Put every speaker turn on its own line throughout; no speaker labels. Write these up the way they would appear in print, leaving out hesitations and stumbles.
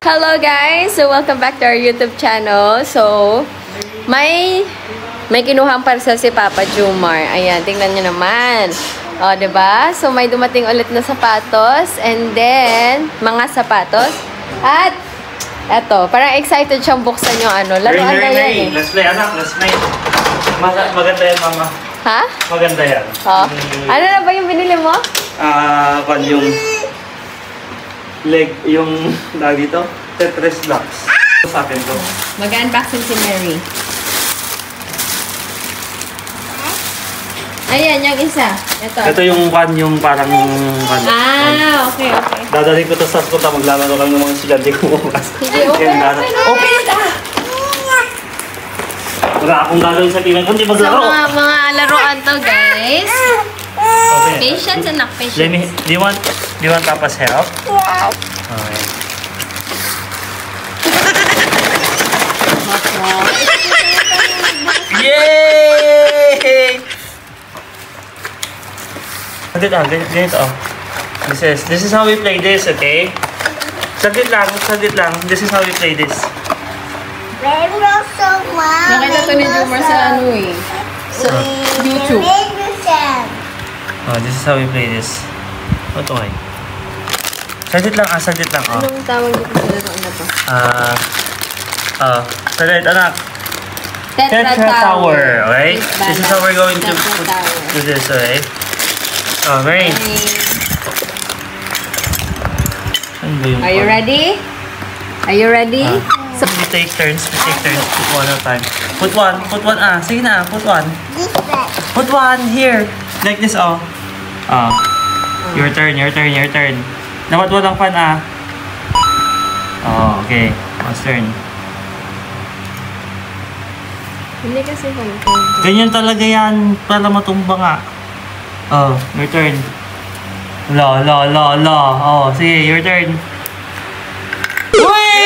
Hello guys! So welcome back to our YouTube channel. So, may kinuhang parcel si Papa Jomar. Ayan, tingnan niyo naman. O, diba? So, may dumating ulit na sapatos. And then, mga sapatos. At, eto, parang excited siyang buksan yung ano. Laruan daw yan eh.
Let's play, anak. Let's play. Maganda yan, mama.
Ha?
Maganda yan.
Oh. Ano na ba yung binili mo?
Yung leg, yung dito, Tetris blocks. Sa akin to.
Mag-unboxing si Mary. Ayan, yung isa.
Ito yung yung parang
okay.
Dadalhin ko to sa school, maglalaro lang ng mga estudyante ko bukas.
Sige, open it!
Wala akong gagawin sa tingin, kundi
So,
maglaro.
mga laruan to, guys.
Okay.
Patience and patience.
Do you want Papa's help?
Yes.
Okay. Yay! Ganito. This is how we play this, okay? Saglit lang. This is how we play this.
Rainbow so much.
Nakita to ni Jomar sa ano eh. Sa YouTube.
Oh, this is how we play this. Ito ay. Saglit lang.
Anong tawag dito sa laruan na to?
Saglit, anak. Tetra Tower, okay? This is how we're going to do this, okay? Oh, Mary.
Are you ready?
So we take turns. Put one at a time. Put one. Sige na, put one.
This way.
Put one here. Like this, oh. Your turn. Dapat walang fan, Oh, okay. Last turn.
Hindi kasi
Ganyan talaga yan para matumba nga. Oh, your turn. La. Oh, sige, your turn. Uy!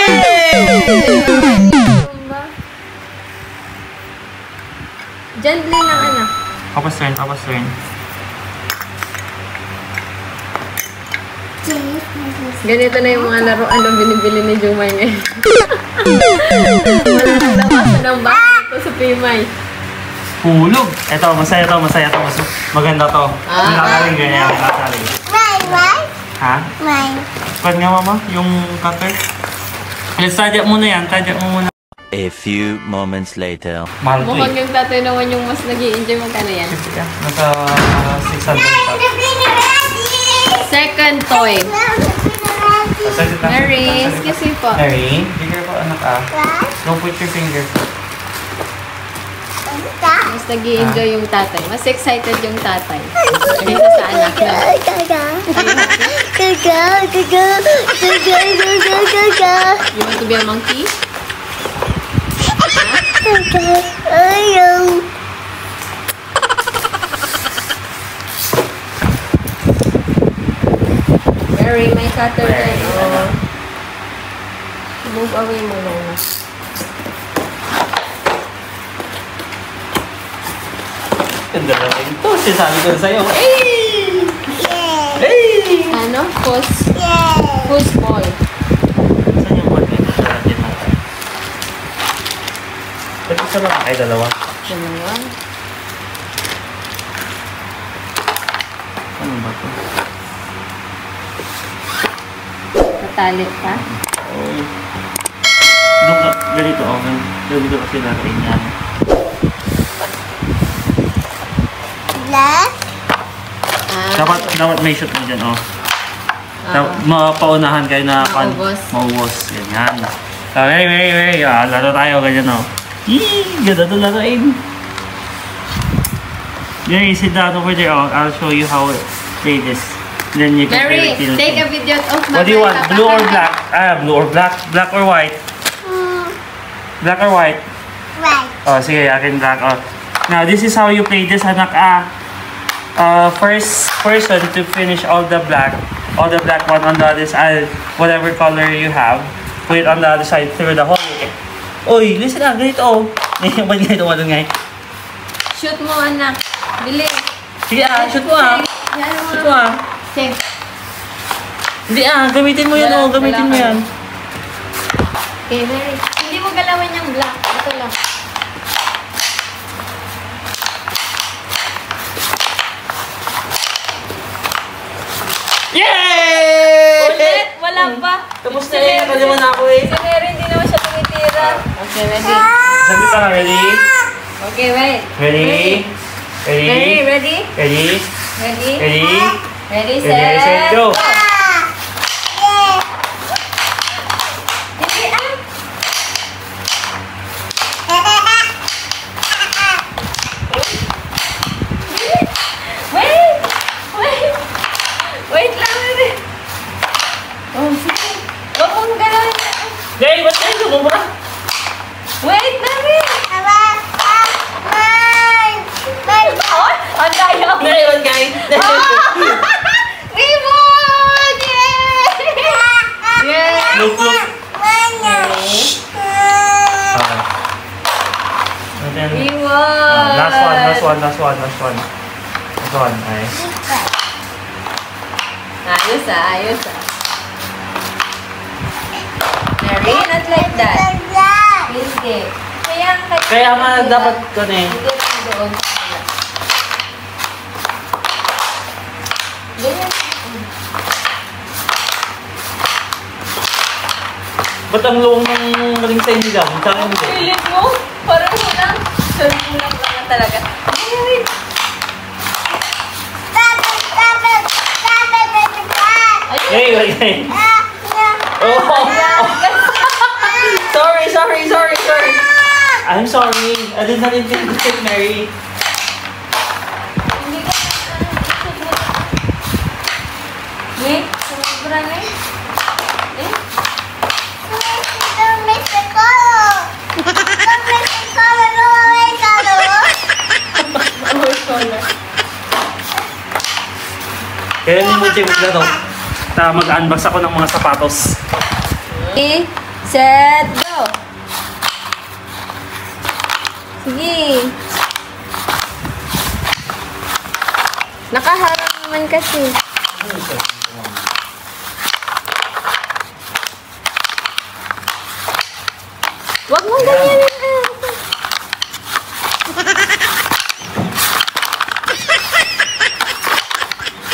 Gently lang, anak.
Papa's turn.
Ganito na yung mga laruan na binibili ni Jomar ngayon. Wala nang labasan ng bahay ito sa Pimay.
Hulog! Ito, masaya to. Maganda to. Nakakaling ganyan.
Mine.
Ha?
Mine.
Pag nga, mama, yung cutter. Let's tadya muna yan.
A few moments later.
Mahal to
Mukhang yung tatay naman yung mas nag-i-enjoy. Magkano yan?
Nasa 600 pa.
Second toy. Mary, excuse me po.
Mary, bigger po anak Don't put your finger.
Mas nag-i-enjoy yung tatay. Mas excited yung tatay. Kaysa sa anak niya. You want to be a monkey? Mary, may cutter din. Move away mo na.
Ganda na rin ito. Sinasabi ko na sa'yo.
Ano? Push ball.
Saan yung ball nito? Natin natin. Ba't isa lang? Ay, dalawa. Ano ba ito?
Katalit ka?
Ganito, okay. Ganito kasi natin yan. Dapat may shoot mo dyan, mapaunahan kayo na maubos. Ganyan. So, Mary. Laro tayo, ganyan, Ganda to laruin. Mary, sit down over there. I'll show you how to play this. Then you can
Mary, take a video of my.
What do you want? Blue or black? Blue or black? Black or white? Black or white?
Right.
Oh, sige, akin black. Now, this is how you play this, anak. First person to finish all the black one on the other side, whatever color you have, put it on the other side through the hole. Oy, listen na, ganito. Ba't ganito mo doon,
Shoot mo, anak. Bili.
Sige, shoot mo, Shoot mo,
Okay.
Hindi gamitin mo yan, gamitin mo yan.
Okay, Mary. Hindi mo galawin yung black. Ito lang.
Yay!
Ulit! Wala pa.
Tapos na yun. Pwede mo na ako eh.
Si Mary hindi naman siya tumitira. Okay, ready?
Saglit lang. Ready?
Okay, wait.
Ready? Ready?
Mary, ready?
Ready?
Ready?
Ready?
Ready,
Ready, set,
set,
go!
Hindi ah! Wait! Wait! Wait lang, Mary. Oh, sige. Huwag mong galawin na.
Yay! Ba't kayo sumubra?
Wait, Mary! Oh, ang daya mo.
Ngayon, guys!
Ribbon! Yay! Yay!
Look, look! And then,
Ribbon!
last one, last one, last one, last one. Last one, nice.
Ayos ah, ayos ah. Mary, not like that. Hindi.
Kaya nga dapat ko na eh.
Hindi lang doon. Ganyan.
Ba't ang long ng ring sa inyo lang? Sa akin hindi.
Pilit mo? Parang kulang. Sorry, kulang lang talaga. Mary!
Yay! Yay! Oh! Sorry, sorry, sorry, sorry! I'm sorry. I did not intend to hit Mary.
Hindi ka Wait, sumubra na eh. Eh?
Kaya hindi mo check na to. Mag-unbox ako ng mga sapatos.
Okay, set, go! Sige. Nakaharap naman kasi. Huwag mong ganyan.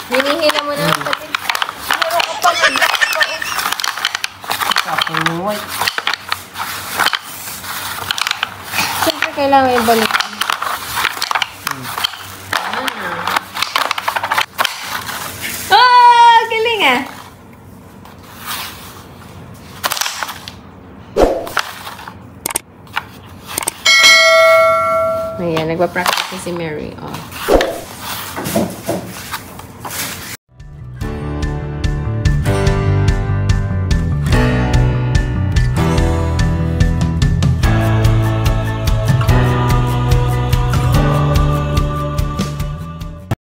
Hinihila mo na pati. Meron ka pa mag-black pa.
Tapos,
Siyempre kailangan ibalik. Oh, galing ah. Ayan, nagpa-practice na si Mary. Oh.